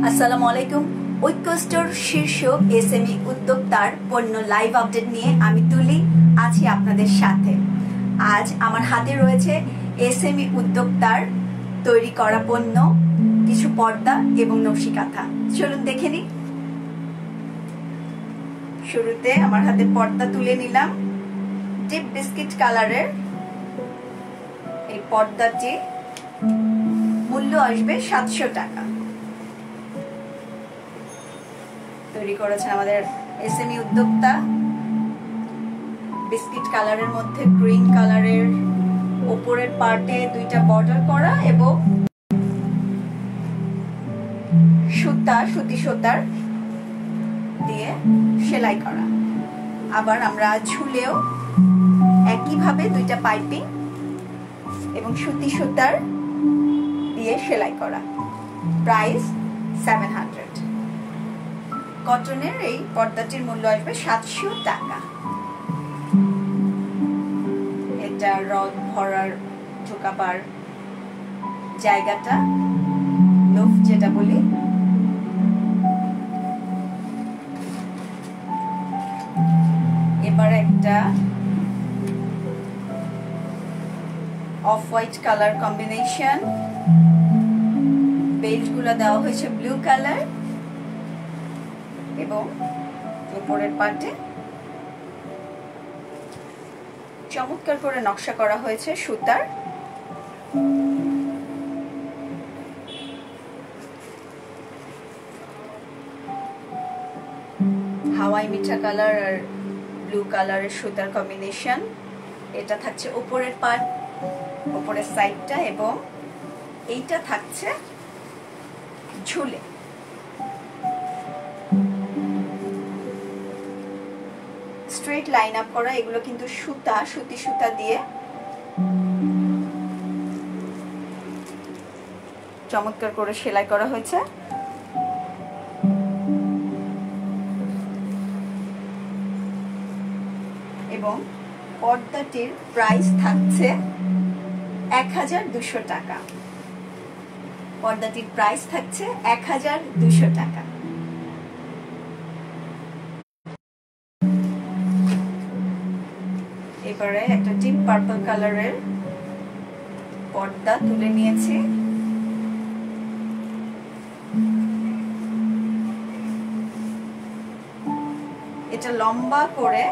আসসালামু আলাইকুম। ঐক্য স্টোর শীর্ষক এসএমই উদ্যোক্তার পণ্য লাইভ আপডেট নিয়ে আমি তুলি আছি আপনাদের সাথে। আজ আমার হাতে রয়েছে এসএমই উদ্যোক্তার তৈরি করা পণ্য, কিছু পর্দা এবং নকশি কাঁথা। চলুন দেখে নিই। শুরুতে আমার হাতে পর্দা তুলে নিলাম। ডিপ বিস্কিট কালারের এই পর্দাটি মূল্য আসবে 700 টাকা। তৈরি করেছেন আমাদের এসএমই উদ্যোক্তা। বিস্কিট কালারের মধ্যে গ্রিন কালারের উপরের পার্টে দুইটা বর্ডার করা এবং সুতি সুতার দিয়ে সেলাই করা। আবার আমরা ঝুলেও একইভাবে দুইটা পাইপিং এবং সুতি সুতার দিয়ে সেলাই করা। প্রাইস 700। কটনের এই পর্দাটির মূল্য আসবে 700 টাকা। এটা রড ভরার ঢোকাবার জায়গাটা, লোফ যেটা বলি। এবার একটা off white colour combination, belt গুলো দেওয়া হয়েছে ব্লু কালার এবং উপরের পার্টে চমৎকার করে নকশা করা হয়েছে সুতার। হাওয়াই মিঠা কালার আর ব্লু কালারের সুতার কম্বিনেশন। এটা থাকছে উপরের পার্ট, উপরের সাইডটা, এবং এইটা থাকছে ঝুলে। স্ট্রেট লাইন আপ করা, এগুলো কিন্তু সুতি সুতা দিয়ে চমৎকার করে সেলাই করা হয়েছে। এবং পর্দাটির প্রাইস থাকছে 1200 টাকা। পর্দাটির প্রাইস থাকছে 1200 টাকা। এবারে একটা ডিপ পার্পল কালারের পর্দা তুলে নিয়েছি। এটা লম্বা করে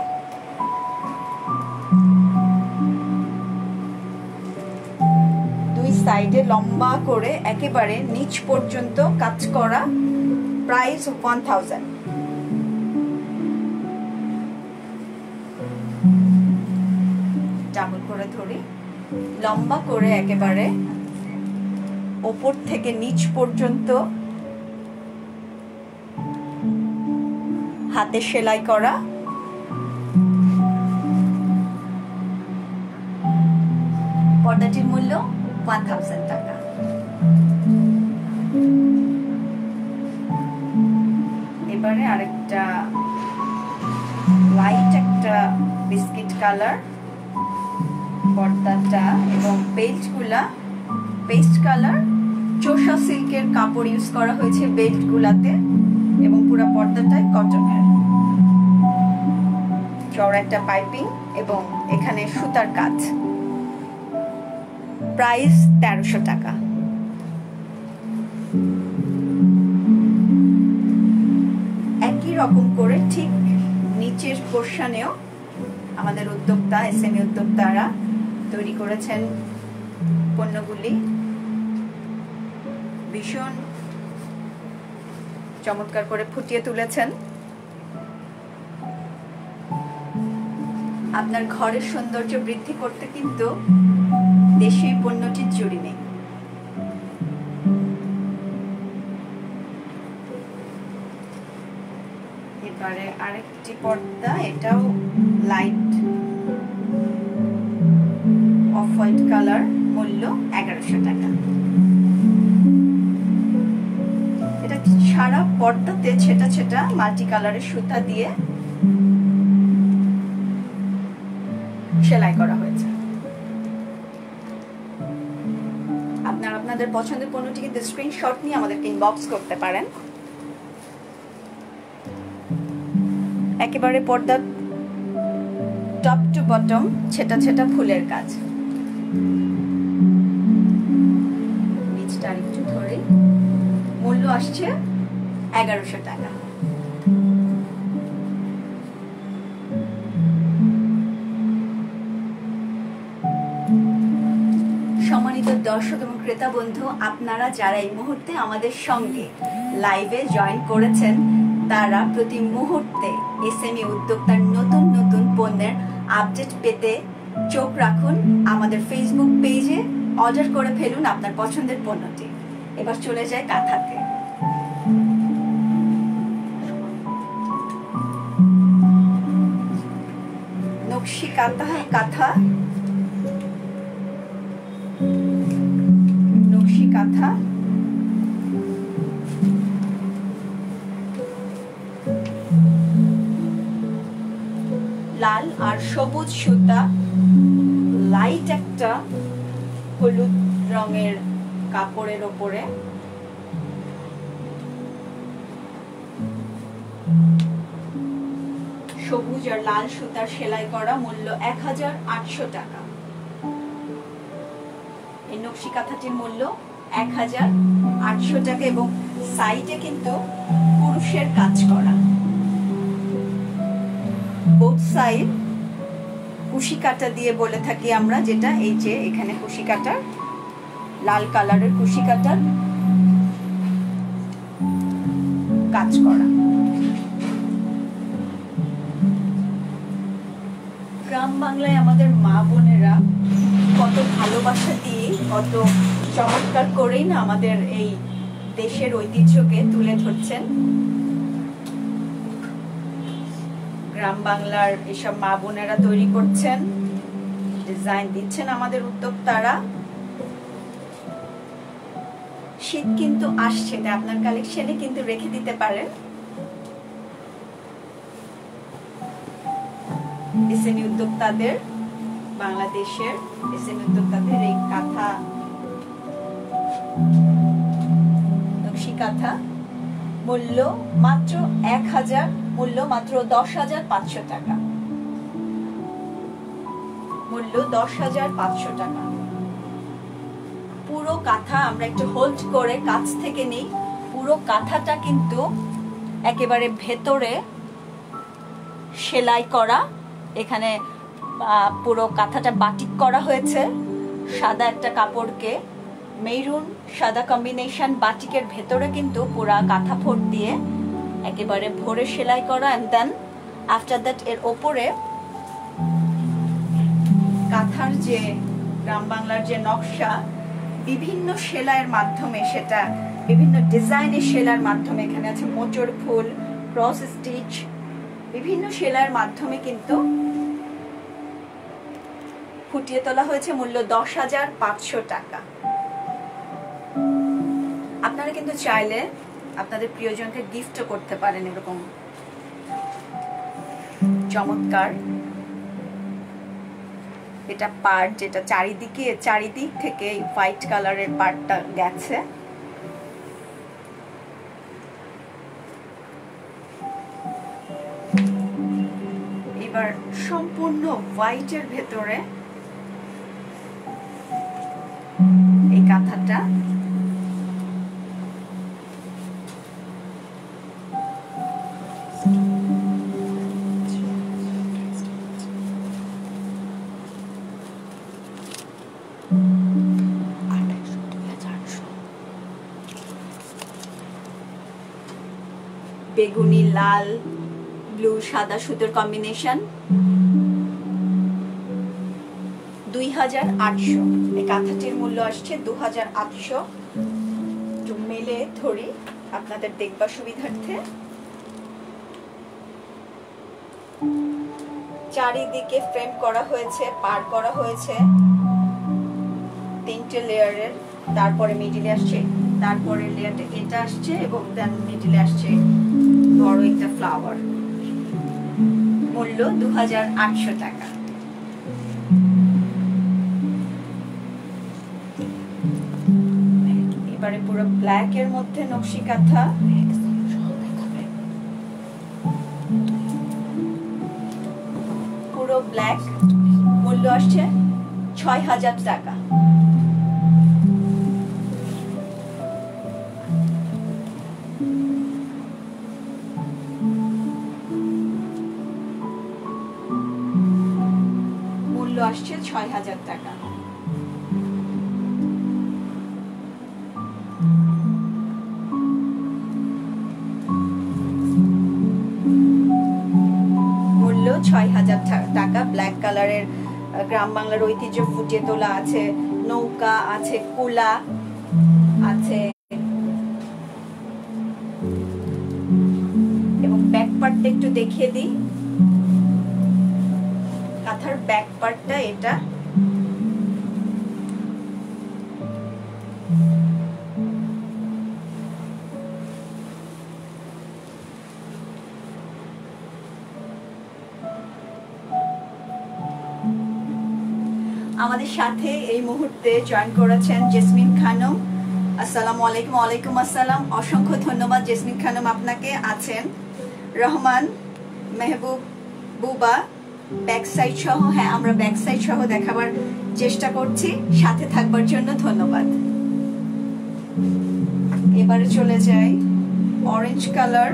দুই সাইডে লম্বা করে একেবারে নিচ পর্যন্ত কাজ করা। প্রাইস 1000। ডাবল করে ধরি, লম্বা করে একেবারে উপর থেকে নিচ পর্যন্ত হাতে সেলাই করা। পর্দাটির মূল্য 1000 টাকা। এবারে আরেকটা লাইট একটা বিস্কিট কালার পর্দাটা, এবং বেল্ট গুলা পেস্ট কালার চোষা সিল্কের কাপড় ইউজ করা হয়েছে বেল্ট গুলাতে, এবং পুরো পর্দাটাই কটনের। চওড়া একটা পাইপিং এবং এখানে সুতার কাজ। প্রাইস 1300 টাকা। একই রকম করে ঠিক নিচের পোর্শনেও আমাদের উদ্যোক্তা এসএমই উদ্যোক্তারা তৈরি করেছেন পণ্যগুলি। ভীষণ চমৎকার করে ফুটিয়ে তুলেছেন। আপনার ঘরের সৌন্দর্য বৃদ্ধি করতে কিন্তু দেশীয় পণ্যটির জুড়ি নেই। এবারে আরেকটি পর্দা, এটাও লাইট অফ হোয়াইট কালার, মূল্য 1100 টাকা। এটা সারা পর্দাতে ছেটা ছেটা মাল্টি কালারের সুতা দিয়ে সেলাই করা হয়েছে। আপনারা আপনাদের পছন্দের পণ্যটি কিন্তু স্ক্রিনশট নিয়ে আমাদেরকে ইনবক্স করতে পারেন। একেবারে পর্দা টপ টু বটম ছেটা ছেটা ফুলের কাজ। নিচটা আরেকটু ধরে, মূল্য আসছে 1100 টাকা। সম্মানিত দর্শক এবং ক্রেতা বন্ধু, আপনারা যারা এই মুহূর্তে আমাদের সঙ্গে লাইভে জয়েন করেছেন, তারা প্রতি মুহূর্তে এসএমই উদ্যোক্তার নতুন নতুন পণ্যের আপডেট পেতে চোখ রাখুন। আমাদের ফেসবুক পেজে অর্ডার করে ফেলুন আপনার পছন্দের পণ্যটি। এবার চলে যায় কাঁথাতে। নকশি কাঁথা, নকশি কাঁথা, লাল আর সবুজ সুতা, লাইট একটা হলুদ রঙের কাপড়ের ওপরে সবুজ আর লাল সুতার সেলাই করা, মূল্য 1800 টাকা। এই নকশি কাঁথাটির মূল্য 1800 টাকা এবং সাইডে কিন্তু পুরুষের কাজ করা। বোথ সাইড কুশি কাটা দিয়ে বলে থাকি আমরা, যেটা এই যে এখানে কুশি কাটা, লাল কালারের কুশি কাটার কাজ করা। গ্রাম বাংলায় আমাদের মা বোনেরা কত ভালোবাসা দিয়ে, কত চমৎকার করেই না আমাদের এই দেশের ঐতিহ্যকে তুলে ধরছেন। গ্রাম বাংলার এসব মা বোনেরা তৈরি করছেন, ডিজাইন দিচ্ছেন আমাদের উদ্যোক্তারা। শীত কিন্তু আসছে, তাই আপনার কালেকশনে কিন্তু রেখে দিতে পারেন। এসএমই উদ্যোক্তাদের, বাংলাদেশের এসএমই উদ্যোক্তাদের এই কাঁথা, নকশি কাঁথা, মূল্য মাত্র 1000, মূল্য মাত্র 10,500 টাকা, মূল্য 10,500 টাকা। পুরো কাঁথা আমরা একটু হোল্ড করে কাছ থেকে নিই। পুরো কাঁথাটা কিন্তু একেবারে ভেতরে সেলাই করা, এখানে পুরো কাঁথাটা বাটিক করা হয়েছে। সাদা একটা কাপড়কে মেরুন সাদা কম্বিনেশন বাটিকের ভেতরে কিন্তু পুরা কাঁথা ফোট দিয়ে একেবারে ভরে সেলাই করা। এন্ড দেন আফটার দ্যাট এর ওপরে কাঁথার যে গ্রাম বাংলার যে নকশা, বিভিন্ন সেলাইয়ের মাধ্যমে, সেটা বিভিন্ন ডিজাইনের সেলাইয়ের মাধ্যমে, এখানে আছে মোচড় ফুল, ক্রস স্টিচ, বিভিন্ন সেলাইয়ের মাধ্যমে কিন্তু ফুটিয়ে তোলা হয়েছে। মূল্য 10,500 টাকা। আপনারা কিন্তু চাইলে আপনাদের প্রিয়জনকে গিফটও করতে পারেন এরকম চমৎকার। এটা পার্ট, যেটা চারিদিক থেকে হোয়াইট কালারের পার্টটা গেছে। এবার সম্পূর্ণ হোয়াইটের ভেতরে এই কাঁথাটা বেগুনি, লাল, ব্লু, সাদা সুতোর কম্বিনেশন, 2800। এই কাঁথাটির মূল্য আসছে 2800। একটু মেলে ধরি আপনাদের দেখবার সুবিধার্থে। চারিদিকে ফ্রেম করা হয়েছে, পার করা হয়েছে 3টে লেয়ারের। তারপরে মিডিলে আসছে, তারপরে লেয়ারটা এটা আসছে এবং দেন মিডিলে আসছে বড় একটা ফ্লাওয়ার। মূল্য 2800 টাকা। একেবারে পুরো ব্ল্যাক এর মধ্যে নকশি কাঁথা। পুরো ব্ল্যাক, মূল্য আসছে ৬,০০০ টাকা। মূল্য আসছে ৬,০০০ টাকা। মূল্য ৬,০০০ টাকা। ব্ল্যাক কালারের গ্রাম বাংলার ঐতিহ্য ফুটিয়ে তোলা আছে, নৌকা আছে, কুলা আছে এবং ব্যাক পার্টটা একটু দেখিয়ে দিই। কাঁথার ব্যাক পার্টটা এটা। আমাদের সাথে এই মুহূর্তে জয়েন করেছেন জেসমিন খানম। আসসালামু আলাইকুম। ওয়ালাইকুম আসসালাম। অসংখ্য ধন্যবাদ জেসমিন খানম আপনাকে। আছেন রহমান মেহবুব বুবা, ব্যাক সাইড সহ। হ্যাঁ, আমরা ব্যাক সাইড সহ দেখাবার চেষ্টা করছি, সাথে থাকবার জন্য ধন্যবাদ। এবারে চলে যাই অরেঞ্জ কালার,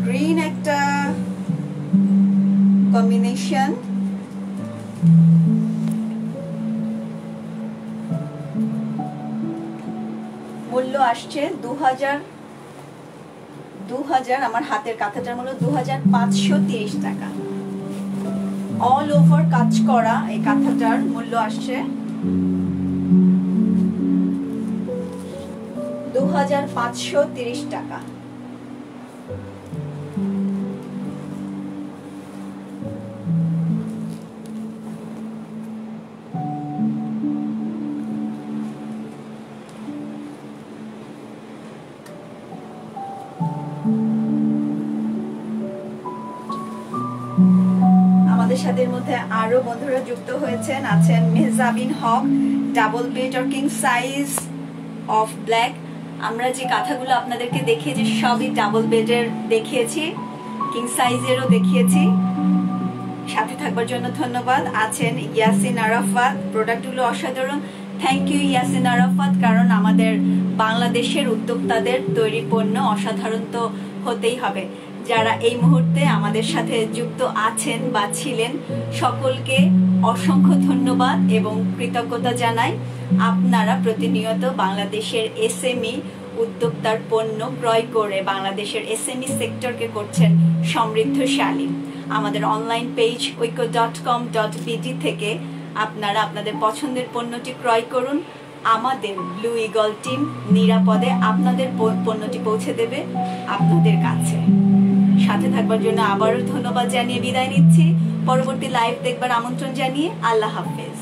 গ্রিন একটা কম্বিনেশন। মূল্য আসছে ২,০০০। আমার হাতের কাঁথাটার মূল্য ২,৫৩০ টাকা। অল ওভার কাজ করা এই কাঁথাটার মূল্য আসছে ২,৫৩০ টাকা। আমাদের সাথে এর মধ্যে আরো বন্ধুরা যুক্ত হয়েছেন। আছেন Mehjabin Haque, double bed or king size of black. আমরা যে কাঁথাগুলো আপনাদেরকে দেখিয়েছি সবই ডাবল বেডের দেখিয়েছি, কিং সাইজেরও দেখিয়েছি। সাথে থাকবার জন্য ধন্যবাদ। আছেন ইয়াসিন আরাফাত, প্রোডাক্টগুলো অসাধারণ। থ্যাংক ইউ ইয়াসিন আরাফাত, কারণ আমাদের বাংলাদেশের উদ্যোক্তাদের তৈরি পণ্য অসাধারণ তো হতেই হবে। যারা এই মুহূর্তে আমাদের সাথে যুক্ত আছেন বা ছিলেন সকলকে অসংখ্য ধন্যবাদ এবং কৃতজ্ঞতা জানাই। আপনারা প্রতিনিয়ত বাংলাদেশের এসএমই উদ্যোক্তার পণ্য ক্রয় করে বাংলাদেশের এসএমই সেক্টরকে করছেন সমৃদ্ধশালী। আমাদের অনলাইন পেজ ঐক্য.com.bd থেকে আপনারা আপনাদের পছন্দের পণ্যটি ক্রয় করুন। আমাদের ব্লু ইগল টিম নিরাপদে আপনাদের পণ্যটি পৌঁছে দেবে আপনাদের কাছে। সাথে থাকবার জন্য আবারও ধন্যবাদ জানিয়ে বিদায় নিচ্ছি। পরবর্তী লাইভ দেখবার আমন্ত্রণ জানিয়ে আল্লাহ হাফেজ।